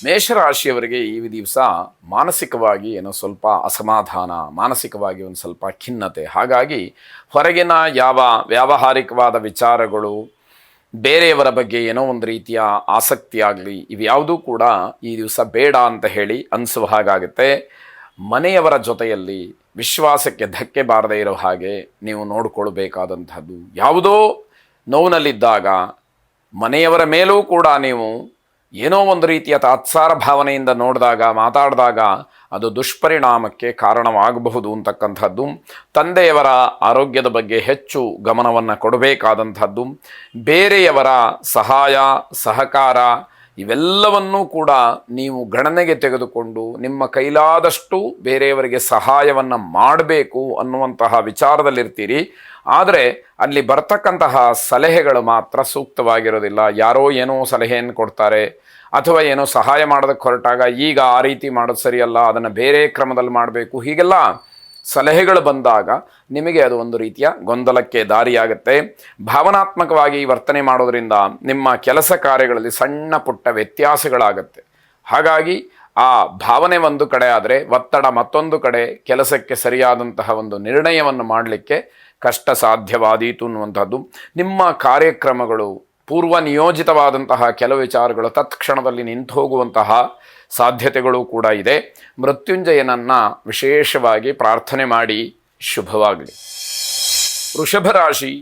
ಮೇಷರಾಶಿಯವರಿಗೆ ಈ ದಿವಸ ಮಾನಸಿಕವಾಗಿ ಏನೋ ಸ್ವಲ್ಪ ಅಸಮಾಧಾನ, ಮಾನಸಿಕವಾಗಿ ಒಂದು ಸ್ವಲ್ಪ ಖಿನ್ನತೆ. ಹಾಗಾಗಿ ಹೊರಗಿನ ಯಾವ ವ್ಯಾವಹಾರಿಕವಾದ ವಿಚಾರಗಳು, ಬೇರೆಯವರ ಬಗ್ಗೆ ಏನೋ ಒಂದು ರೀತಿಯ ಆಸಕ್ತಿ ಆಗಲಿ, ಇವ್ಯಾವುದೂ ಕೂಡ ಈ ದಿವಸ ಬೇಡ ಅಂತ ಹೇಳಿ ಅನಿಸುವ ಹಾಗಾಗುತ್ತೆ. ಮನೆಯವರ ಜೊತೆಯಲ್ಲಿ ವಿಶ್ವಾಸಕ್ಕೆ ಧಕ್ಕೆ ಬಾರದೇ ಇರೋ ಹಾಗೆ ನೀವು ನೋಡಿಕೊಳ್ಬೇಕಾದಂಥದ್ದು. ಯಾವುದೋ ನೋವಿನಲ್ಲಿದ್ದಾಗ ಮನೆಯವರ ಮೇಲೂ ಕೂಡ ನೀವು ಏನೋ ಒಂದು ರೀತಿಯ ತಾತ್ಸಾರ ಭಾವನೆಯಿಂದ ನೋಡಿದಾಗ, ಮಾತಾಡಿದಾಗ ಅದು ದುಷ್ಪರಿಣಾಮಕ್ಕೆ ಕಾರಣವಾಗಬಹುದು ಅಂತಕ್ಕಂಥದ್ದು. ತಂದೆಯವರ ಆರೋಗ್ಯದ ಬಗ್ಗೆ ಹೆಚ್ಚು ಗಮನವನ್ನು ಕೊಡಬೇಕಾದಂಥದ್ದು. ಬೇರೆಯವರ ಸಹಾಯ ಸಹಕಾರ ಇವೆಲ್ಲವನ್ನೂ ಕೂಡ ನೀವು ಗಣನೆಗೆ ತೆಗೆದುಕೊಂಡು ನಿಮ್ಮ ಕೈಲಾದಷ್ಟು ಬೇರೆಯವರಿಗೆ ಸಹಾಯವನ್ನು ಮಾಡಬೇಕು ಅನ್ನುವಂತಹ ವಿಚಾರದಲ್ಲಿರ್ತೀರಿ. ಆದರೆ ಅಲ್ಲಿ ಬರ್ತಕ್ಕಂತಹ ಸಲಹೆಗಳು ಮಾತ್ರ ಸೂಕ್ತವಾಗಿರೋದಿಲ್ಲ. ಯಾರೋ ಏನೋ ಸಲಹೆಯನ್ನು ಕೊಡ್ತಾರೆ, ಅಥವಾ ಏನೋ ಸಹಾಯ ಮಾಡೋದಕ್ಕೆ ಹೊರಟಾಗ ಈಗ ಆ ರೀತಿ ಮಾಡೋದು ಸರಿಯಲ್ಲ, ಅದನ್ನು ಬೇರೆ ಕ್ರಮದಲ್ಲಿ ಮಾಡಬೇಕು, ಹೀಗೆಲ್ಲ ಸಲಹೆಗಳು ಬಂದಾಗ ನಿಮಗೆ ಅದು ಒಂದು ರೀತಿಯ ಗೊಂದಲಕ್ಕೆ ದಾರಿಯಾಗುತ್ತೆ. ಭಾವನಾತ್ಮಕವಾಗಿ ವರ್ತನೆ ಮಾಡೋದರಿಂದ ನಿಮ್ಮ ಕೆಲಸ ಕಾರ್ಯಗಳಲ್ಲಿ ಸಣ್ಣ ಪುಟ್ಟ ವ್ಯತ್ಯಾಸಗಳಾಗುತ್ತೆ. ಹಾಗಾಗಿ ಆ ಭಾವನೆ ಒಂದು ಕಡೆ ಆದರೆ ಒತ್ತಡ ಮತ್ತೊಂದು ಕಡೆ, ಕೆಲಸಕ್ಕೆ ಸರಿಯಾದಂತಹ ಒಂದು ನಿರ್ಣಯವನ್ನು ಮಾಡಲಿಕ್ಕೆ ಕಷ್ಟ ಸಾಧ್ಯವಾದೀತು ಅನ್ನುವಂಥದ್ದು. ನಿಮ್ಮ ಕಾರ್ಯಕ್ರಮಗಳು, ಪೂರ್ವ ನಿಯೋಜಿತವಾದಂತಹ ಕೆಲವು ವಿಚಾರಗಳು ತತ್ಕ್ಷಣದಲ್ಲಿ ನಿಂತು ಹೋಗುವಂತಹ ಸಾಧ್ಯತೆಗಳು ಕೂಡ ಇದೆ. ಮೃತ್ಯುಂಜಯನನ್ನು ವಿಶೇಷವಾಗಿ ಪ್ರಾರ್ಥನೆ ಮಾಡಿ. ಶುಭವಾಗಲಿ. ವೃಷಭ ರಾಶಿ,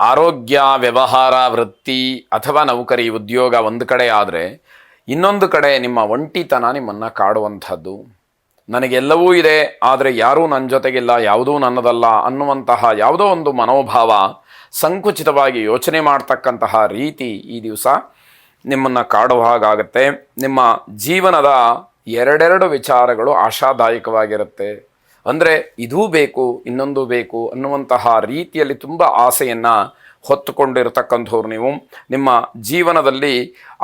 ಆರೋಗ್ಯ, ವ್ಯವಹಾರ, ವೃತ್ತಿ ಅಥವಾ ನೌಕರಿ, ಉದ್ಯೋಗ ಒಂದು ಕಡೆ ಆದರೆ ಇನ್ನೊಂದು ಕಡೆ ನಿಮ್ಮ ಒಂಟಿತನ ನಿಮ್ಮನ್ನು ಕಾಡುವಂಥದ್ದು. ನನಗೆಲ್ಲವೂ ಇದೆ ಆದರೆ ಯಾರೂ ನನ್ನ ಜೊತೆಗಿಲ್ಲ, ಯಾವುದೂ ನನ್ನದಲ್ಲ ಅನ್ನುವಂತಹ ಯಾವುದೋ ಒಂದು ಮನೋಭಾವ, ಸಂಕುಚಿತವಾಗಿ ಯೋಚನೆ ಮಾಡ್ತಕ್ಕಂತಹ ರೀತಿ ಈ ದಿವಸ ನಿಮ್ಮನ್ನು ಕಾಡುವ ಹಾಗಾಗತ್ತೆ. ನಿಮ್ಮ ಜೀವನದ ಎರಡೆರಡು ವಿಚಾರಗಳು ಆಶಾದಾಯಕವಾಗಿರುತ್ತೆ. ಅಂದರೆ ಇದೂ ಬೇಕು ಇನ್ನೊಂದು ಬೇಕು ಅನ್ನುವಂತಹ ರೀತಿಯಲ್ಲಿ ತುಂಬ ಆಸೆಯನ್ನು ಹೊತ್ತುಕೊಂಡಿರತಕ್ಕಂಥವ್ರು ನೀವು. ನಿಮ್ಮ ಜೀವನದಲ್ಲಿ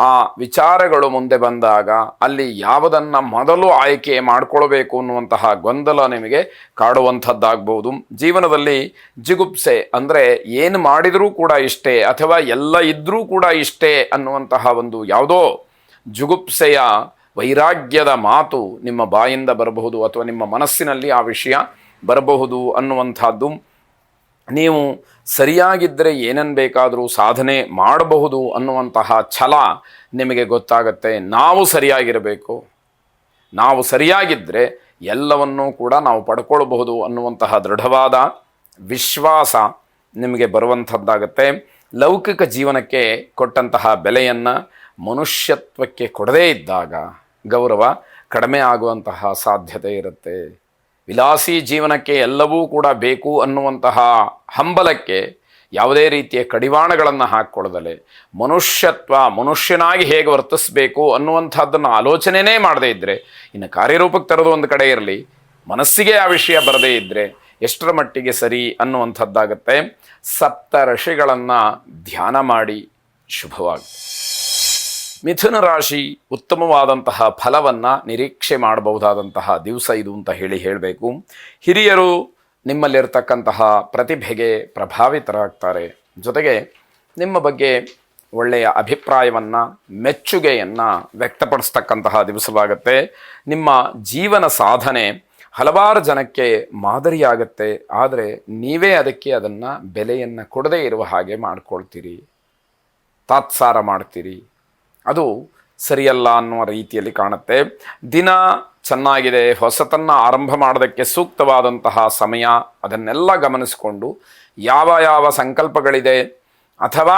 ಆ ವಿಚಾರಗಳು ಮುಂದೆ ಬಂದಾಗ ಅಲ್ಲಿ ಯಾವುದನ್ನು ಮೊದಲು ಆಯ್ಕೆ ಮಾಡಿಕೊಳ್ಬೇಕು ಅನ್ನುವಂತಹ ಗೊಂದಲ ನಿಮಗೆ ಕಾಡುವಂಥದ್ದಾಗ್ಬೋದು. ಜೀವನದಲ್ಲಿ ಜಿಗುಪ್ಸೆ, ಅಂದರೆ ಏನು ಮಾಡಿದರೂ ಕೂಡ ಇಷ್ಟೇ ಅಥವಾ ಎಲ್ಲ ಇದ್ದರೂ ಕೂಡ ಇಷ್ಟೇ ಅನ್ನುವಂತಹ ಒಂದು ಯಾವುದೋ ಜುಗುಪ್ಸೆಯ ವೈರಾಗ್ಯದ ಮಾತು ನಿಮ್ಮ ಬಾಯಿಂದ ಬರಬಹುದು, ಅಥವಾ ನಿಮ್ಮ ಮನಸ್ಸಿನಲ್ಲಿ ಆ ವಿಷಯ ಬರಬಹುದು ಅನ್ನುವಂಥದ್ದು. ನೀವು ಸರಿಯಾಗಿದ್ದರೆ ಏನನ್ನು ಬೇಕಾದರೂ ಸಾಧನೆ ಮಾಡಬಹುದು ಅನ್ನುವಂತಹ ಛಲ ನಿಮಗೆ ಗೊತ್ತಾಗುತ್ತೆ. ನಾವು ಸರಿಯಾಗಿರಬೇಕು, ನಾವು ಸರಿಯಾಗಿದ್ದರೆ ಎಲ್ಲವನ್ನೂ ಕೂಡ ನಾವು ಪಡ್ಕೊಳ್ಬಹುದು ಅನ್ನುವಂತಹ ದೃಢವಾದ ವಿಶ್ವಾಸ ನಿಮಗೆ ಬರುವಂಥದ್ದಾಗತ್ತೆ. ಲೌಕಿಕ ಜೀವನಕ್ಕೆ ಕೊಟ್ಟಂತಹ ಬೆಲೆಯನ್ನು ಮನುಷ್ಯತ್ವಕ್ಕೆ ಕೊಡದೇ ಇದ್ದಾಗ ಗೌರವ ಕಡಿಮೆ ಆಗುವಂತಹ ಸಾಧ್ಯತೆ ಇರುತ್ತೆ. ವಿಲಾಸಿ ಜೀವನಕ್ಕೆ ಎಲ್ಲವೂ ಕೂಡ ಬೇಕು ಅನ್ನುವಂತಹ ಹಂಬಲಕ್ಕೆ ಯಾವುದೇ ರೀತಿಯ ಕಡಿವಾಣಗಳನ್ನು ಹಾಕ್ಕೊಳ್ಳದಲೆ ಮನುಷ್ಯತ್ವ, ಮನುಷ್ಯನಾಗಿ ಹೇಗೆ ವರ್ತಿಸಬೇಕು ಅನ್ನುವಂಥದ್ದನ್ನು ಆಲೋಚನೆಯೇ ಮಾಡದೇ ಇದ್ದರೆ, ಇನ್ನು ಕಾರ್ಯರೂಪಕ್ಕೆ ತರೋದು ಒಂದು ಕಡೆ ಇರಲಿ, ಮನಸ್ಸಿಗೆ ಆ ವಿಷಯ ಬರದೇ ಇದ್ದರೆ ಎಷ್ಟರ ಮಟ್ಟಿಗೆ ಸರಿ ಅನ್ನುವಂಥದ್ದಾಗತ್ತೆ. ಸಪ್ತ ಋಷಿಗಳನ್ನು ಧ್ಯಾನ ಮಾಡಿ. ಶುಭವಾಗಿ. ಮಿಥುನ ರಾಶಿ, ಉತ್ತಮವಾದಂತಹ ಫಲವನ್ನು ನಿರೀಕ್ಷೆ ಮಾಡಬಹುದಾದಂತಹ ದಿವಸ ಇದು ಅಂತ ಹೇಳಬೇಕು. ಹಿರಿಯರು ನಿಮ್ಮಲ್ಲಿರ್ತಕ್ಕಂತಹ ಪ್ರತಿಭೆಗೆ ಪ್ರಭಾವಿತರಾಗ್ತಾರೆ. ಜೊತೆಗೆ ನಿಮ್ಮ ಬಗ್ಗೆ ಒಳ್ಳೆಯ ಅಭಿಪ್ರಾಯವನ್ನು, ಮೆಚ್ಚುಗೆಯನ್ನು ವ್ಯಕ್ತಪಡಿಸ್ತಕ್ಕಂತಹ ದಿವಸವಾಗುತ್ತೆ. ನಿಮ್ಮ ಜೀವನ ಸಾಧನೆ ಹಲವಾರು ಜನಕ್ಕೆ ಮಾದರಿಯಾಗುತ್ತೆ. ಆದರೆ ನೀವೇ ಅದನ್ನು ಬೆಲೆಯನ್ನು ಕೊಡದೇ ಇರುವ ಹಾಗೆ ಮಾಡ್ಕೊಳ್ತೀರಿ, ತಾತ್ಸಾರ ಮಾಡ್ತೀರಿ. ಅದು ಸರಿಯಲ್ಲ ಅನ್ನುವ ರೀತಿಯಲ್ಲಿ ಕಾಣುತ್ತೆ. ದಿನ ಚೆನ್ನಾಗಿದೆ, ಹೊಸತನ್ನು ಆರಂಭ ಮಾಡೋದಕ್ಕೆ ಸೂಕ್ತವಾದಂತಹ ಸಮಯ, ಅದನ್ನೆಲ್ಲ ಗಮನಿಸಿಕೊಂಡು ಯಾವ ಯಾವ ಸಂಕಲ್ಪಗಳಿದೆ ಅಥವಾ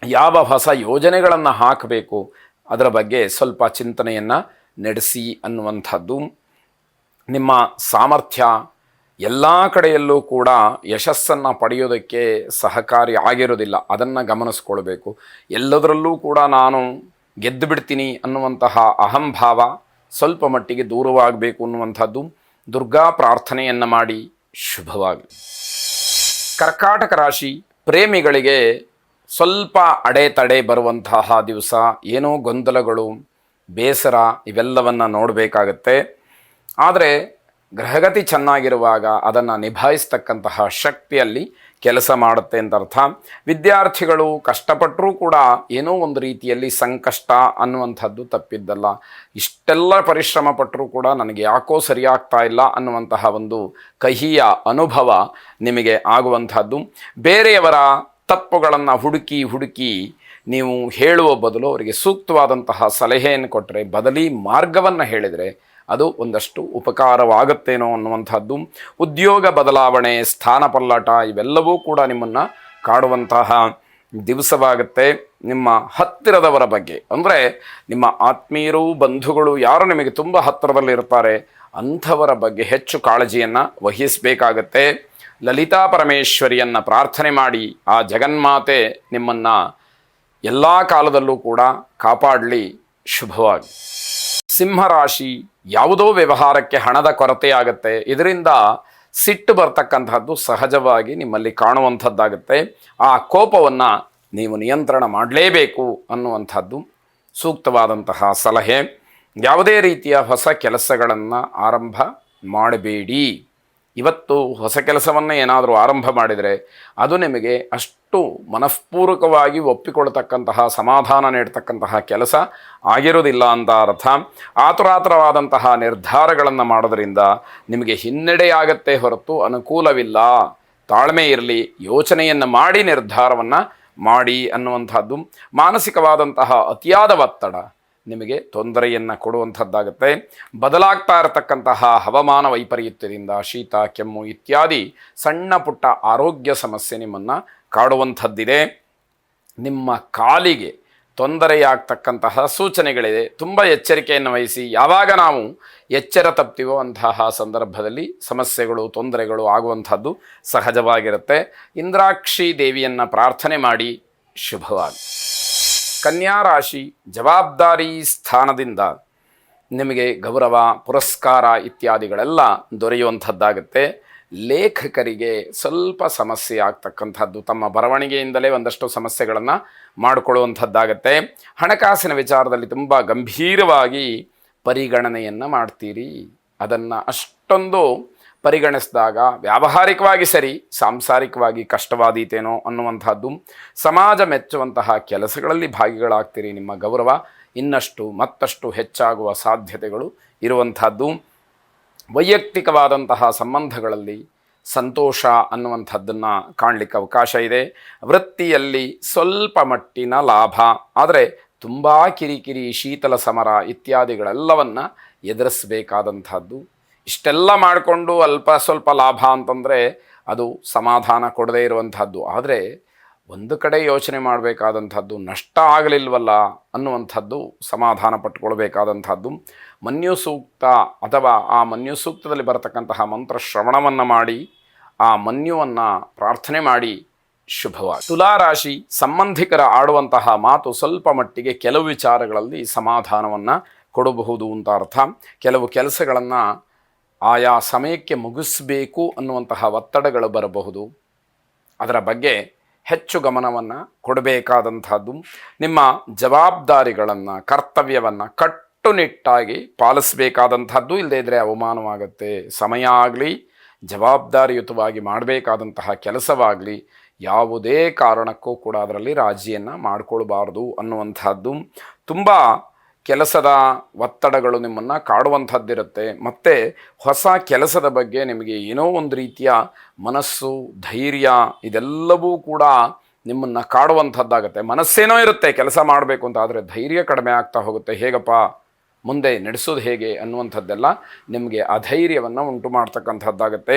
ಯಾವ ಹೊಸ ಯೋಜನೆಗಳನ್ನು ಹಾಕಬೇಕು ಅದರ ಬಗ್ಗೆ ಸ್ವಲ್ಪ ಚಿಂತನೆಯನ್ನು ನಡೆಸಿ ಅನ್ನುವಂಥದ್ದು. ನಿಮ್ಮ ಸಾಮರ್ಥ್ಯ ಎಲ್ಲ ಕಡೆಯಲ್ಲೂ ಕೂಡ ಯಶಸ್ಸನ್ನು ಪಡೆಯೋದಕ್ಕೆ ಸಹಕಾರಿ ಆಗಿರೋದಿಲ್ಲ, ಅದನ್ನು ಗಮನಿಸ್ಕೊಳ್ಬೇಕು. ಎಲ್ಲದರಲ್ಲೂ ಕೂಡ ನಾನು ಗೆದ್ದು ಬಿಡ್ತೀನಿ ಅನ್ನುವಂತಹ ಅಹಂಭಾವ ಸ್ವಲ್ಪ ಮಟ್ಟಿಗೆ ದೂರವಾಗಬೇಕು ಅನ್ನುವಂಥದ್ದು. ದುರ್ಗಾ ಪ್ರಾರ್ಥನೆಯನ್ನು ಮಾಡಿ. ಶುಭವಾಗಲಿ. ಕರ್ಕಾಟಕ ರಾಶಿ, ಪ್ರೇಮಿಗಳಿಗೆ ಸ್ವಲ್ಪ ಅಡೆತಡೆ ಬರುವಂತಹ ದಿವಸ. ಏನೋ ಗೊಂದಲಗಳು, ಬೇಸರ ಇವೆಲ್ಲವನ್ನು ನೋಡಬೇಕಾಗತ್ತೆ. ಆದರೆ ಗ್ರಹಗತಿ ಚೆನ್ನಾಗಿರುವಾಗ ಅದನ್ನು ನಿಭಾಯಿಸ್ತಕ್ಕಂತಹ ಶಕ್ತಿಯಲ್ಲಿ ಕೆಲಸ ಮಾಡುತ್ತೆ ಅಂತ ಅರ್ಥ. ವಿದ್ಯಾರ್ಥಿಗಳು ಕಷ್ಟಪಟ್ಟರೂ ಕೂಡ ಏನೋ ಒಂದು ರೀತಿಯಲ್ಲಿ ಸಂಕಷ್ಟ ಅನ್ನುವಂಥದ್ದು ತಪ್ಪಿದ್ದಲ್ಲ. ಇಷ್ಟೆಲ್ಲ ಪರಿಶ್ರಮ ಪಟ್ಟರೂ ಕೂಡ ನನಗೆ ಯಾಕೋ ಸರಿಯಾಗ್ತಾ ಇಲ್ಲ ಅನ್ನುವಂತಹ ಒಂದು ಕಹಿಯ ಅನುಭವ ನಿಮಗೆ ಆಗುವಂಥದ್ದು. ಬೇರೆಯವರ ತಪ್ಪುಗಳನ್ನು ಹುಡುಕಿ ನೀವು ಹೇಳುವ ಬದಲು ಅವರಿಗೆ ಸೂಕ್ತವಾದಂತಹ ಸಲಹೆಯನ್ನು ಕೊಟ್ಟರೆ, ಬದಲಿ ಮಾರ್ಗವನ್ನು ಹೇಳಿದರೆ ಅದು ಒಂದಷ್ಟು ಉಪಕಾರವಾಗುತ್ತೇನೋ ಅನ್ನುವಂಥದ್ದು. ಉದ್ಯೋಗ ಬದಲಾವಣೆ, ಸ್ಥಾನ ಪಲ್ಲಟ ಇವೆಲ್ಲವೂ ಕೂಡ ನಿಮ್ಮನ್ನು ಕಾಡುವಂತಹ ದಿವಸವಾಗುತ್ತೆ. ನಿಮ್ಮ ಹತ್ತಿರದವರ ಬಗ್ಗೆ ಅಂದರೆ ನಿಮ್ಮ ಆತ್ಮೀಯರು, ಬಂಧುಗಳು ಯಾರು ನಿಮಗೆ ತುಂಬ ಹತ್ತಿರದಲ್ಲಿರ್ತಾರೆ ಅಂಥವರ ಬಗ್ಗೆ ಹೆಚ್ಚು ಕಾಳಜಿಯನ್ನು ವಹಿಸಬೇಕಾಗತ್ತೆ. ಲಲಿತಾ ಪರಮೇಶ್ವರಿಯನ್ನು ಪ್ರಾರ್ಥನೆ ಮಾಡಿ ಆ ಜಗನ್ಮಾತೆ ನಿಮ್ಮನ್ನು ಎಲ್ಲ ಕಾಲದಲ್ಲೂ ಕೂಡ ಕಾಪಾಡಲಿ. ಶುಭವಾಗಿ. ಸಿಂಹರಾಶಿ, ಯಾವುದೋ ವ್ಯವಹಾರಕ್ಕೆ ಹಣದ ಕೊರತೆಯಾಗತ್ತೆ. ಇದರಿಂದ ಸಿಟ್ಟು ಬರ್ತಕ್ಕಂಥದ್ದು ಸಹಜವಾಗಿ ನಿಮ್ಮಲ್ಲಿ ಕಾಣುವಂಥದ್ದಾಗುತ್ತೆ. ಆ ಕೋಪವನ್ನು ನೀವು ನಿಯಂತ್ರಣ ಮಾಡಲೇಬೇಕು ಅನ್ನುವಂಥದ್ದು ಸೂಕ್ತವಾದಂತಹ ಸಲಹೆ. ಯಾವುದೇ ರೀತಿಯ ಹೊಸ ಕೆಲಸಗಳನ್ನು ಆರಂಭ ಮಾಡಬೇಡಿ. ಇವತ್ತು ಹೊಸ ಕೆಲಸವನ್ನು ಏನಾದರೂ ಆರಂಭ ಮಾಡಿದರೆ ಅದು ನಿಮಗೆ ಅಷ್ಟು ಮನಃಪೂರ್ವಕವಾಗಿ ಒಪ್ಪಿಕೊಳ್ತಕ್ಕಂತಹ, ಸಮಾಧಾನ ನೀಡ್ತಕ್ಕಂತಹ ಕೆಲಸ ಆಗಿರೋದಿಲ್ಲ ಅಂತ ಅರ್ಥ. ಆತುರಾತುರವಾದಂತಹ ನಿರ್ಧಾರಗಳನ್ನು ಮಾಡೋದರಿಂದ ನಿಮಗೆ ಹಿನ್ನಡೆಯಾಗತ್ತೆ ಹೊರತು ಅನುಕೂಲವಿಲ್ಲ. ತಾಳ್ಮೆ ಇರಲಿ, ಯೋಚನೆಯನ್ನು ಮಾಡಿ ನಿರ್ಧಾರವನ್ನು ಮಾಡಿ ಅನ್ನುವಂಥದ್ದು. ಮಾನಸಿಕವಾದಂತಹ ಅತಿಯಾದ ಒತ್ತಡ ನಿಮಗೆ ತೊಂದರೆಯನ್ನು ಕೊಡುವಂಥದ್ದಾಗುತ್ತೆ. ಬದಲಾಗ್ತಾ ಇರತಕ್ಕಂತಹ ಹವಾಮಾನ ವೈಪರೀತ್ಯದಿಂದ ಶೀತ, ಕೆಮ್ಮು ಇತ್ಯಾದಿ ಸಣ್ಣ ಪುಟ್ಟ ಆರೋಗ್ಯ ಸಮಸ್ಯೆ ನಿಮ್ಮನ್ನು ಕಾಡುವಂಥದ್ದಿದೆ. ನಿಮ್ಮ ಕಾಲಿಗೆ ತೊಂದರೆಯಾಗ್ತಕ್ಕಂತಹ ಸೂಚನೆಗಳಿದೆ. ತುಂಬ ಎಚ್ಚರಿಕೆಯನ್ನು ವಹಿಸಿ. ಯಾವಾಗ ನಾವು ಎಚ್ಚರ ತಪ್ತೀವೋ ಅಂತಹ ಸಂದರ್ಭದಲ್ಲಿ ಸಮಸ್ಯೆಗಳು, ತೊಂದರೆಗಳು ಆಗುವಂಥದ್ದು ಸಹಜವಾಗಿರುತ್ತೆ. ಇಂದ್ರಾಕ್ಷಿ ದೇವಿಯನ್ನು ಪ್ರಾರ್ಥನೆ ಮಾಡಿ. ಶುಭವಾಗಿ. ಕನ್ಯಾ ರಾಶಿ, ಜವಾಬ್ದಾರಿ ಸ್ಥಾನದಿಂದ ನಿಮಗೆ ಗೌರವ, ಪುರಸ್ಕಾರ ಇತ್ಯಾದಿಗಳೆಲ್ಲ ದೊರೆಯುವಂಥದ್ದಾಗುತ್ತೆ. ಲೇಖಕರಿಗೆ ಸ್ವಲ್ಪ ಸಮಸ್ಯೆ ಆಗ್ತಕ್ಕಂಥದ್ದು, ತಮ್ಮ ಬರವಣಿಗೆಯಿಂದಲೇ ಒಂದಷ್ಟು ಸಮಸ್ಯೆಗಳನ್ನು ಮಾಡಿಕೊಳ್ಳುವಂಥದ್ದಾಗತ್ತೆ. ಹಣಕಾಸಿನ ವಿಚಾರದಲ್ಲಿ ತುಂಬ ಗಂಭೀರವಾಗಿ ಪರಿಗಣನೆಯನ್ನು ಮಾಡ್ತೀರಿ. ಅದನ್ನು ಅಷ್ಟೊಂದು ಪರಿಗಣಿಸಿದಾಗ ವ್ಯಾವಹಾರಿಕವಾಗಿ ಸರಿ, ಸಾಂಸಾರಿಕವಾಗಿ ಕಷ್ಟವಾದೀತೇನೋ ಅನ್ನುವಂಥದ್ದು. ಸಮಾಜ ಮೆಚ್ಚುವಂತಹ ಕೆಲಸಗಳಲ್ಲಿ ಭಾಗಿಗಳಾಗ್ತೀರಿ. ನಿಮ್ಮ ಗೌರವ ಇನ್ನಷ್ಟು ಮತ್ತಷ್ಟು ಹೆಚ್ಚಾಗುವ ಸಾಧ್ಯತೆಗಳು ಇರುವಂಥದ್ದು. ವೈಯಕ್ತಿಕವಾದಂತಹ ಸಂಬಂಧಗಳಲ್ಲಿ ಸಂತೋಷ ಅನ್ನುವಂಥದ್ದನ್ನು ಕಾಣಲಿಕ್ಕೆ ಅವಕಾಶ ಇದೆ. ವೃತ್ತಿಯಲ್ಲಿ ಸ್ವಲ್ಪ ಮಟ್ಟಿನ ಲಾಭ, ಆದರೆ ತುಂಬ ಕಿರಿಕಿರಿ, ಶೀತಲ ಸಮರ ಇತ್ಯಾದಿಗಳೆಲ್ಲವನ್ನು ಎದುರಿಸಬೇಕಾದಂಥದ್ದು. ಇಷ್ಟೆಲ್ಲ ಮಾಡಿಕೊಂಡು ಅಲ್ಪ ಸ್ವಲ್ಪ ಲಾಭ ಅಂತಂದರೆ ಅದು ಸಮಾಧಾನ ಕೊಡದೇ ಇರುವಂಥದ್ದು. ಆದರೆ ಒಂದು ಕಡೆ ಯೋಚನೆ ಮಾಡಬೇಕಾದಂಥದ್ದು, ನಷ್ಟ ಆಗಲಿಲ್ವಲ್ಲ ಅನ್ನುವಂಥದ್ದು ಸಮಾಧಾನ ಪಟ್ಕೊಳ್ಬೇಕಾದಂಥದ್ದು. ಮನ್ಯು ಸೂಕ್ತ ಅಥವಾ ಆ ಮನ್ಯು ಸೂಕ್ತದಲ್ಲಿ ಬರತಕ್ಕಂತಹ ಮಂತ್ರ ಶ್ರವಣವನ್ನು ಮಾಡಿ ಆ ಮನ್ಯುವನ್ನು ಪ್ರಾರ್ಥನೆ ಮಾಡಿ. ಶುಭವಾಗಿ. ತುಲಾರಾಶಿ, ಸಂಬಂಧಿಕರ ಆಡುವಂತಹ ಮಾತು ಸ್ವಲ್ಪ ಮಟ್ಟಿಗೆ ಕೆಲವು ವಿಚಾರಗಳಲ್ಲಿ ಸಮಾಧಾನವನ್ನು ಕೊಡಬಹುದು ಅಂತ ಅರ್ಥ. ಕೆಲವು ಕೆಲಸಗಳನ್ನು ಆಯಾ ಸಮಯಕ್ಕೆ ಮುಗಿಸಬೇಕು ಅನ್ನುವಂತಹ ಒತ್ತಡಗಳು ಬರಬಹುದು. ಅದರ ಬಗ್ಗೆ ಹೆಚ್ಚು ಗಮನವನ್ನು ಕೊಡಬೇಕಾದಂಥದ್ದು. ನಿಮ್ಮ ಜವಾಬ್ದಾರಿಗಳನ್ನು, ಕರ್ತವ್ಯವನ್ನು ಕಟ್ಟುನಿಟ್ಟಾಗಿ ಪಾಲಿಸಬೇಕಾದಂಥದ್ದು. ಇಲ್ಲದೇ ಇದ್ದರೆ ಅವಮಾನವಾಗುತ್ತೆ. ಸಮಯ ಆಗಲಿ, ಜವಾಬ್ದಾರಿಯುತವಾಗಿ ಮಾಡಬೇಕಾದಂತಹ ಕೆಲಸವಾಗಲಿ ಯಾವುದೇ ಕಾರಣಕ್ಕೂ ಕೂಡ ಅದರಲ್ಲಿ ರಾಜಿಯನ್ನು ಮಾಡಿಕೊಳ್ಬಾರ್ದು ಅನ್ನುವಂಥದ್ದು. ತುಂಬ ಕೆಲಸದ ಒತ್ತಡಗಳು ನಿಮ್ಮನ್ನು ಕಾಡುವಂಥದ್ದಿರುತ್ತೆ. ಮತ್ತು ಹೊಸ ಕೆಲಸದ ಬಗ್ಗೆ ನಿಮಗೆ ಏನೋ ಒಂದು ರೀತಿಯ ಮನಸ್ಸು, ಧೈರ್ಯ ಇದೆಲ್ಲವೂ ಕೂಡ ನಿಮ್ಮನ್ನು ಕಾಡುವಂಥದ್ದಾಗುತ್ತೆ. ಮನಸ್ಸೇನೋ ಇರುತ್ತೆ ಕೆಲಸ ಮಾಡಬೇಕು ಅಂತ, ಆದರೆ ಧೈರ್ಯ ಕಡಿಮೆ ಆಗ್ತಾ ಹೋಗುತ್ತೆ. ಹೇಗಪ್ಪ ಮುಂದೆ ನಡೆಸೋದು ಹೇಗೆ ಅನ್ನುವಂಥದ್ದೆಲ್ಲ ನಿಮಗೆ ಅಧೈರ್ಯವನ್ನು ಉಂಟು ಮಾಡ್ತಕ್ಕಂಥದ್ದಾಗುತ್ತೆ.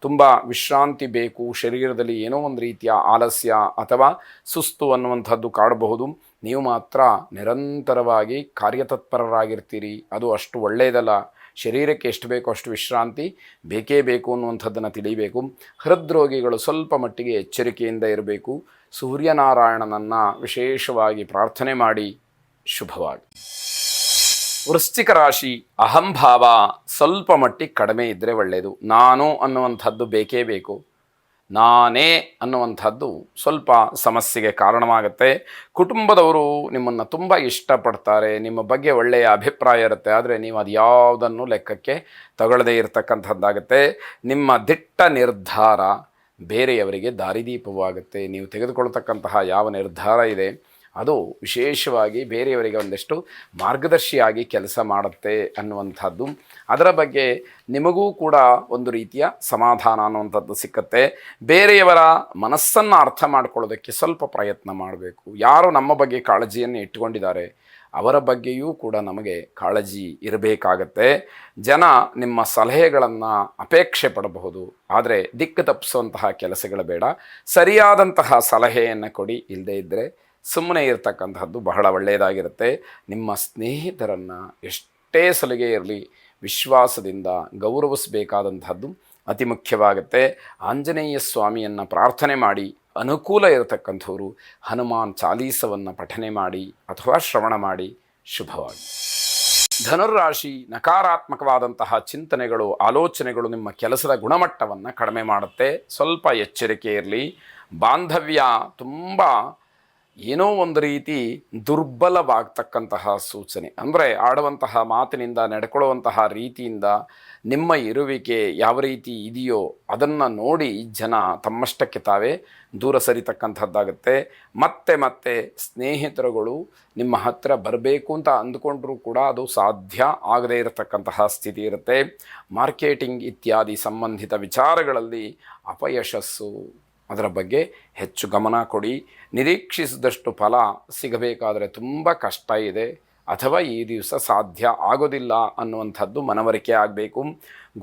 ತುಂಬ ವಿಶ್ರಾಂತಿ ಬೇಕು. ಶರೀರದಲ್ಲಿ ಏನೋ ಒಂದು ರೀತಿಯ ಆಲಸ್ಯ ಅಥವಾ ಸುಸ್ತು ಅನ್ನುವಂಥದ್ದು ಕಾಡಬಹುದು. ನೀವು ಮಾತ್ರ ನಿರಂತರವಾಗಿ ಕಾರ್ಯತತ್ಪರರಾಗಿರ್ತೀರಿ. ಅದು ಅಷ್ಟು ಒಳ್ಳೆಯದಲ್ಲ. ಶರೀರಕ್ಕೆ ಎಷ್ಟು ಬೇಕೋ ಅಷ್ಟು ವಿಶ್ರಾಂತಿ ಬೇಕೇ ಬೇಕು ಅನ್ನುವಂಥದ್ದನ್ನು ತಿಳಿಯಬೇಕು. ಹೃದ್ರೋಗಿಗಳು ಸ್ವಲ್ಪ ಮಟ್ಟಿಗೆ ಎಚ್ಚರಿಕೆಯಿಂದ ಇರಬೇಕು. ಸೂರ್ಯನಾರಾಯಣನನ್ನು ವಿಶೇಷವಾಗಿ ಪ್ರಾರ್ಥನೆ ಮಾಡಿ. ಶುಭವಾಗಿ. ವೃಶ್ಚಿಕ ರಾಶಿ, ಅಹಂಭಾವ ಸ್ವಲ್ಪ ಮಟ್ಟಿಗೆ ಕಡಿಮೆ ಇದ್ದರೆ ಒಳ್ಳೆಯದು. ನಾನು ಅನ್ನುವಂಥದ್ದು ಬೇಕೇ ಬೇಕು. ನಾನೇ ಅನ್ನುವಂಥದ್ದು ಸ್ವಲ್ಪ ಸಮಸ್ಯೆಗೆ ಕಾರಣವಾಗುತ್ತೆ. ಕುಟುಂಬದವರು ನಿಮ್ಮನ್ನು ತುಂಬ ಇಷ್ಟಪಡ್ತಾರೆ, ನಿಮ್ಮ ಬಗ್ಗೆ ಒಳ್ಳೆಯ ಅಭಿಪ್ರಾಯ ಇರುತ್ತೆ. ಆದರೆ ನೀವು ಅದು ಯಾವುದನ್ನು ಲೆಕ್ಕಕ್ಕೆ ತಗೊಳ್ಳದೇ ಇರತಕ್ಕಂಥದ್ದಾಗುತ್ತೆ. ನಿಮ್ಮ ದಿಟ್ಟ ನಿರ್ಧಾರ, ಬೇರೆಯವರಿಗೆ ದಾರಿದೀಪವಾಗುತ್ತೆ. ನೀವು ತೆಗೆದುಕೊಳ್ತಕ್ಕಂತಹ ಯಾವ ನಿರ್ಧಾರ ಇದೆ ಅದು ವಿಶೇಷವಾಗಿ ಬೇರೆಯವರಿಗೆ ಒಂದಷ್ಟು ಮಾರ್ಗದರ್ಶಿಯಾಗಿ ಕೆಲಸ ಮಾಡುತ್ತೆ ಅನ್ನುವಂಥದ್ದು. ಅದರ ಬಗ್ಗೆ ನಿಮಗೂ ಕೂಡ ಒಂದು ರೀತಿಯ ಸಮಾಧಾನ ಅನ್ನುವಂಥದ್ದು ಸಿಕ್ಕತ್ತೆ. ಬೇರೆಯವರ ಮನಸ್ಸನ್ನು ಅರ್ಥ ಮಾಡ್ಕೊಳ್ಳೋದಕ್ಕೆ ಸ್ವಲ್ಪ ಪ್ರಯತ್ನ ಮಾಡಬೇಕು. ಯಾರು ನಮ್ಮ ಬಗ್ಗೆ ಕಾಳಜಿಯನ್ನು ಇಟ್ಟುಕೊಂಡಿದ್ದಾರೆ ಅವರ ಬಗ್ಗೆಯೂ ಕೂಡ ನಮಗೆ ಕಾಳಜಿ ಇರಬೇಕಾಗತ್ತೆ. ಜನ ನಿಮ್ಮ ಸಲಹೆಗಳನ್ನು ಅಪೇಕ್ಷೆ ಪಡಬಹುದು, ಆದರೆ ದಿಕ್ಕು ತಪ್ಪಿಸುವಂತಹ ಕೆಲಸಗಳು ಬೇಡ. ಸರಿಯಾದಂತಹ ಸಲಹೆಯನ್ನು ಕೊಡಿ. ಇಲ್ಲದೇ ಇದ್ದರೆ ಸುಮ್ಮನೆ ಇರತಕ್ಕಂತಹದ್ದು ಬಹಳ ಒಳ್ಳೆಯದಾಗಿರುತ್ತೆ. ನಿಮ್ಮ ಸ್ನೇಹಿತರನ್ನು ಎಷ್ಟೇ ಸಲಿಗೆ ಇರಲಿ ವಿಶ್ವಾಸದಿಂದ ಗೌರವಿಸಬೇಕಾದಂಥದ್ದು ಅತಿ ಮುಖ್ಯವಾಗುತ್ತೆ. ಆಂಜನೇಯ ಸ್ವಾಮಿಯನ್ನು ಪ್ರಾರ್ಥನೆ ಮಾಡಿ, ಅನುಕೂಲ ಇರತಕ್ಕಂಥವರು ಹನುಮಾನ್ ಚಾಲೀಸವನ್ನು ಪಠನೆ ಮಾಡಿ ಅಥವಾ ಶ್ರವಣ ಮಾಡಿ. ಶುಭವಾಗಿ. ಧನುರ್ರಾಶಿ, ನಕಾರಾತ್ಮಕವಾದಂತಹ ಚಿಂತನೆಗಳು, ಆಲೋಚನೆಗಳು ನಿಮ್ಮ ಕೆಲಸದ ಗುಣಮಟ್ಟವನ್ನು ಕಡಿಮೆ ಮಾಡುತ್ತೆ. ಸ್ವಲ್ಪ ಎಚ್ಚರಿಕೆ ಇರಲಿ. ಬಾಂಧವ್ಯ ತುಂಬ ಏನೋ ಒಂದು ರೀತಿ ದುರ್ಬಲವಾಗ್ತಕ್ಕಂತಹ ಸೂಚನೆ. ಅಂದರೆ ಆಡುವಂತಹ ಮಾತಿನಿಂದ, ನಡ್ಕೊಳ್ಳುವಂತಹ ರೀತಿಯಿಂದ ನಿಮ್ಮ ಇರುವಿಕೆ ಯಾವ ರೀತಿ ಇದೆಯೋ ಅದನ್ನು ನೋಡಿ ಜನ ತಮ್ಮಷ್ಟಕ್ಕೆ ತಾವೇ ದೂರ ಸರಿತಕ್ಕಂಥದ್ದಾಗುತ್ತೆ. ಮತ್ತೆ ಮತ್ತೆ ಸ್ನೇಹಿತರುಗಳು ನಿಮ್ಮ ಹತ್ತಿರ ಬರಬೇಕು ಅಂತ ಅಂದುಕೊಂಡ್ರೂ ಕೂಡ ಅದು ಸಾಧ್ಯ ಆಗದೇ ಇರತಕ್ಕಂತಹ ಸ್ಥಿತಿ ಇರುತ್ತೆ. ಮಾರ್ಕೆಟಿಂಗ್ ಇತ್ಯಾದಿ ಸಂಬಂಧಿತ ವಿಚಾರಗಳಲ್ಲಿ ಅಪಯಶಸ್ಸು, ಅದರ ಬಗ್ಗೆ ಹೆಚ್ಚು ಗಮನ ಕೊಡಿ. ನಿರೀಕ್ಷಿಸಿದಷ್ಟು ಫಲ ಸಿಗಬೇಕಾದರೆ ತುಂಬ ಕಷ್ಟ ಇದೆ ಅಥವಾ ಈ ದಿವಸ ಸಾಧ್ಯ ಆಗೋದಿಲ್ಲ ಅನ್ನುವಂಥದ್ದು ಮನವರಿಕೆ ಆಗಬೇಕು.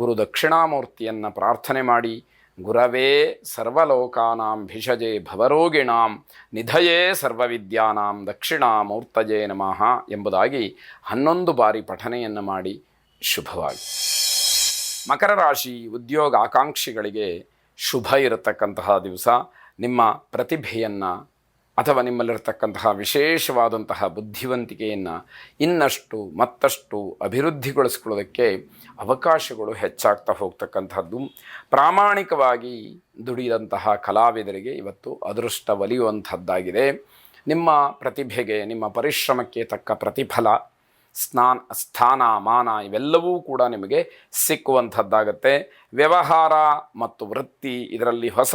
ಗುರು ದಕ್ಷಿಣಾಮೂರ್ತಿಯನ್ನು ಪ್ರಾರ್ಥನೆ ಮಾಡಿ. ಗುರವೇ ಸರ್ವಲೋಕಾನಾಂ ಭಿಷಜೆ ಭವರೋಗಿಣಾಂ ನಿಧಯೇ ಸರ್ವವಿದ್ಯಾನಾಂ ದಕ್ಷಿಣಾಮೂರ್ತಜೇ ನಮಃ ಎಂಬುದಾಗಿ 11 ಬಾರಿ ಪಠನೆಯನ್ನು ಮಾಡಿ. ಶುಭವಾಗಿ. ಮಕರ ರಾಶಿ, ಉದ್ಯೋಗ ಆಕಾಂಕ್ಷಿಗಳಿಗೆ ಶುಭ ಇರತಕ್ಕಂತಹ ದಿವಸ. ನಿಮ್ಮ ಪ್ರತಿಭೆಯನ್ನು ಅಥವಾ ನಿಮ್ಮಲ್ಲಿರತಕ್ಕಂತಹ ವಿಶೇಷವಾದಂತಹ ಬುದ್ಧಿವಂತಿಕೆಯನ್ನು ಇನ್ನಷ್ಟು ಮತ್ತಷ್ಟು ಅಭಿವೃದ್ಧಿಗೊಳಿಸ್ಕೊಳ್ಳೋದಕ್ಕೆ ಅವಕಾಶಗಳು ಹೆಚ್ಚಾಗ್ತಾ ಹೋಗ್ತಕ್ಕಂಥದ್ದು. ಪ್ರಾಮಾಣಿಕವಾಗಿ ದುಡಿದಂತಹ ಕಲಾವಿದರಿಗೆ ಇವತ್ತು ಅದೃಷ್ಟ ಒಲಿಯುವಂಥದ್ದಾಗಿದೆ. ನಿಮ್ಮ ಪ್ರತಿಭೆಗೆ, ನಿಮ್ಮ ಪರಿಶ್ರಮಕ್ಕೆ ತಕ್ಕ ಪ್ರತಿಫಲ, ಸ್ಥಾನ, ಮಾನ ಇವೆಲ್ಲವೂ ಕೂಡ ನಿಮಗೆ ಸಿಕ್ಕುವಂಥದ್ದಾಗತ್ತೆ. ವ್ಯವಹಾರ ಮತ್ತು ವೃತ್ತಿ ಇದರಲ್ಲಿ ಹೊಸ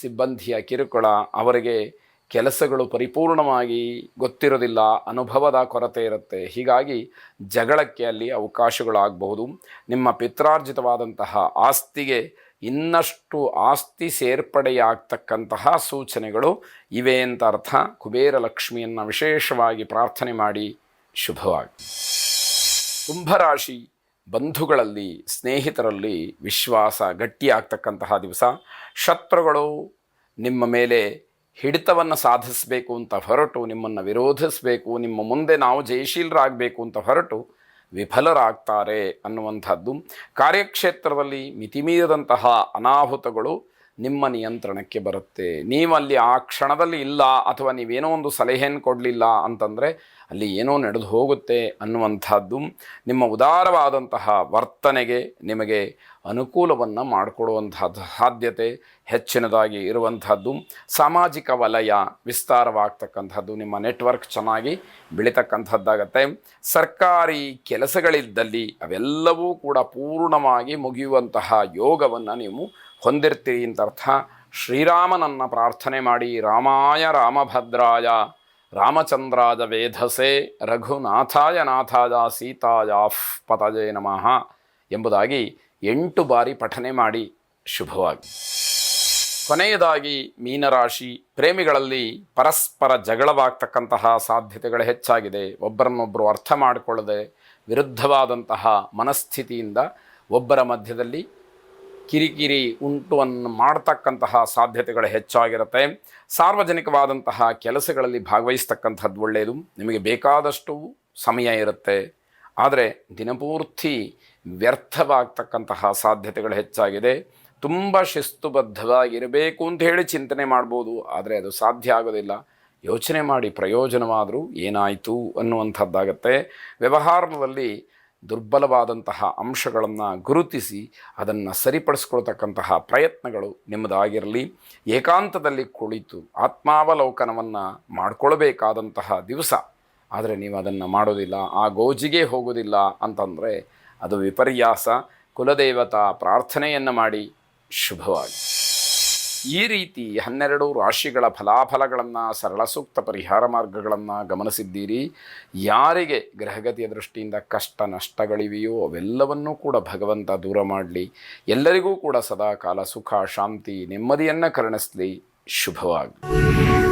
ಸಿಬ್ಬಂದಿಯ ಕಿರುಕುಳ, ಅವರಿಗೆ ಕೆಲಸಗಳು ಪರಿಪೂರ್ಣವಾಗಿ ಗೊತ್ತಿರೋದಿಲ್ಲ, ಅನುಭವದ ಕೊರತೆ ಇರುತ್ತೆ. ಹೀಗಾಗಿ ಜಗಳಕ್ಕೆ ಅಲ್ಲಿ ಅವಕಾಶಗಳಾಗಬಹುದು. ನಿಮ್ಮ ಪಿತ್ರಾರ್ಜಿತವಾದಂತಹ ಆಸ್ತಿಗೆ ಇನ್ನಷ್ಟು ಆಸ್ತಿ ಸೇರ್ಪಡೆಯಾಗ್ತಕ್ಕಂತಹ ಸೂಚನೆಗಳು ಇವೆ ಅಂತ ಅರ್ಥ. ಕುಬೇರ ಲಕ್ಷ್ಮಿಯನ್ನು ವಿಶೇಷವಾಗಿ ಪ್ರಾರ್ಥನೆ ಮಾಡಿ. ಶುಭವಾಗಿ. ಕುಂಭರಾಶಿ, ಬಂಧುಗಳಲ್ಲಿ, ಸ್ನೇಹಿತರಲ್ಲಿ ವಿಶ್ವಾಸ ಗಟ್ಟಿಯಾಗ್ತಕ್ಕಂತಹ ದಿವಸ. ಶತ್ರುಗಳು ನಿಮ್ಮ ಮೇಲೆ ಹಿಡಿತವನ್ನು ಸಾಧಿಸಬೇಕು ಅಂತ ಹೊರಟು, ನಿಮ್ಮನ್ನು ವಿರೋಧಿಸಬೇಕು, ನಿಮ್ಮ ಮುಂದೆ ನಾವು ಜಯಶೀಲರಾಗಬೇಕು ಅಂತ ಹೊರಟು ವಿಫಲರಾಗ್ತಾರೆ ಅನ್ನುವಂಥದ್ದು. ಕಾರ್ಯಕ್ಷೇತ್ರದಲ್ಲಿ ಮಿತಿಮೀರಿದಂತಹ ಅನಾಹುತಗಳು ನಿಮ್ಮ ನಿಯಂತ್ರಣಕ್ಕೆ ಬರುತ್ತೆ. ನೀವಲ್ಲಿ ಆ ಕ್ಷಣದಲ್ಲಿ ಇಲ್ಲ ಅಥವಾ ನೀವೇನೋ ಒಂದು ಸಲಹೆಯನ್ನು ಕೊಡಲಿಲ್ಲ ಅಂತಂದರೆ ಅಲ್ಲಿ ಏನೋ ನಡೆದು ಹೋಗುತ್ತೆ ಅನ್ನುವಂಥದ್ದು. ನಿಮ್ಮ ಉದಾರವಾದಂತಹ ವರ್ತನೆಗೆ ನಿಮಗೆ ಅನುಕೂಲವನ್ನು ಮಾಡಿಕೊಡುವಂಥದ್ದು ಸಾಧ್ಯತೆ ಹೆಚ್ಚಿನದಾಗಿ ಇರುವಂಥದ್ದು. ಸಾಮಾಜಿಕ ವಲಯ ವಿಸ್ತಾರವಾಗ್ತಕ್ಕಂಥದ್ದು, ನಿಮ್ಮ ನೆಟ್ವರ್ಕ್ ಚೆನ್ನಾಗಿ ಬೆಳೀತಕ್ಕಂಥದ್ದಾಗತ್ತೆ. ಸರ್ಕಾರಿ ಕೆಲಸಗಳಿದ್ದಲ್ಲಿ ಅವೆಲ್ಲವೂ ಕೂಡ ಪೂರ್ಣವಾಗಿ ಮುಗಿಯುವಂತಹ ಯೋಗವನ್ನು ನೀವು ಹೊಂದಿರ್ತೀರಿ ಅಂತ ಅರ್ಥ. ಶ್ರೀರಾಮನನ್ನು ಪ್ರಾರ್ಥನೆ ಮಾಡಿ. ರಾಮಾಯ ರಾಮಭದ್ರಾಯ ರಾಮಚಂದ್ರಾಯ ವೇಧಸೆ ರಘುನಾಥಾಯ ನಾಥಾಯ ಸೀತಾಯ ಪತಜೇ ನಮಃ ಎಂಬುದಾಗಿ 8 ಬಾರಿ ಪಠನೆ ಮಾಡಿ. ಶುಭವಾಗಿ. ಕೊನೆಯದಾಗಿ ಮೀನರಾಶಿ, ಪ್ರೇಮಿಗಳಲ್ಲಿ ಪರಸ್ಪರ ಜಗಳವಾಗ್ತಕ್ಕಂತಹ ಸಾಧ್ಯತೆಗಳು ಹೆಚ್ಚಾಗಿದೆ. ಒಬ್ಬರನ್ನೊಬ್ಬರು ಅರ್ಥ ಮಾಡಿಕೊಳ್ಳದೆ ವಿರುದ್ಧವಾದಂತಹ ಮನಸ್ಥಿತಿಯಿಂದ ಒಬ್ಬರ ಮಧ್ಯದಲ್ಲಿ ಕಿರಿಕಿರಿ ಉಂಟುವನ್ನು ಮಾಡ್ತಕ್ಕಂತಹ ಸಾಧ್ಯತೆಗಳು ಹೆಚ್ಚಾಗಿರುತ್ತೆ. ಸಾರ್ವಜನಿಕವಾದಂತಹ ಕೆಲಸಗಳಲ್ಲಿ ಭಾಗವಹಿಸ್ತಕ್ಕಂಥದ್ದು ಒಳ್ಳೆಯದು. ನಿಮಗೆ ಬೇಕಾದಷ್ಟು ಸಮಯ ಇರುತ್ತೆ, ಆದರೆ ದಿನಪೂರ್ತಿ ವ್ಯರ್ಥವಾಗ್ತಕ್ಕಂತಹ ಸಾಧ್ಯತೆಗಳು ಹೆಚ್ಚಾಗಿದೆ. ತುಂಬ ಶಿಸ್ತುಬದ್ಧವಾಗಿರಬೇಕು ಅಂತ ಹೇಳಿ ಚಿಂತನೆ ಮಾಡ್ಬೋದು, ಆದರೆ ಅದು ಸಾಧ್ಯ ಆಗೋದಿಲ್ಲ. ಯೋಚನೆ ಮಾಡಿ ಪ್ರಯೋಜನವಾದರೂ ಏನಾಯಿತು ಅನ್ನುವಂಥದ್ದಾಗತ್ತೆ. ವ್ಯವಹಾರದಲ್ಲಿ ದುರ್ಬಲವಾದಂತಹ ಅಂಶಗಳನ್ನು ಗುರುತಿಸಿ ಅದನ್ನು ಸರಿಪಡಿಸ್ಕೊಳ್ತಕ್ಕಂತಹ ಪ್ರಯತ್ನಗಳು ನಿಮ್ಮದಾಗಿರಲಿ. ಏಕಾಂತದಲ್ಲಿ ಕುಳಿತು ಆತ್ಮಾವಲೋಕನವನ್ನು ಮಾಡಿಕೊಳ್ಬೇಕಾದಂತಹ ದಿವಸ, ಆದರೆ ನೀವು ಅದನ್ನು ಮಾಡೋದಿಲ್ಲ, ಆ ಗೋಜಿಗೆ ಹೋಗೋದಿಲ್ಲ ಅಂತಂದರೆ ಅದು ವಿಪರ್ಯಾಸ. ಕುಲದೇವತಾ ಪ್ರಾರ್ಥನೆಯನ್ನು ಮಾಡಿ. ಶುಭವಾಗಿ. ಈ ರೀತಿ 12 ರಾಶಿಗಳ ಫಲಾಫಲಗಳನ್ನು, ಸರಳ ಸೂಕ್ತ ಪರಿಹಾರ ಮಾರ್ಗಗಳನ್ನು ಗಮನಿಸಿದ್ದೀರಿ. ಯಾರಿಗೆ ಗ್ರಹಗತಿಯ ದೃಷ್ಟಿಯಿಂದ ಕಷ್ಟ ನಷ್ಟಗಳಿವೆಯೋ ಅವೆಲ್ಲವನ್ನೂ ಕೂಡ ಭಗವಂತ ದೂರ ಮಾಡಲಿ. ಎಲ್ಲರಿಗೂ ಕೂಡ ಸದಾ ಕಾಲ ಸುಖ, ಶಾಂತಿ, ನೆಮ್ಮದಿಯನ್ನು ಕರುಣಿಸಲಿ. ಶುಭವಾಗಲಿ.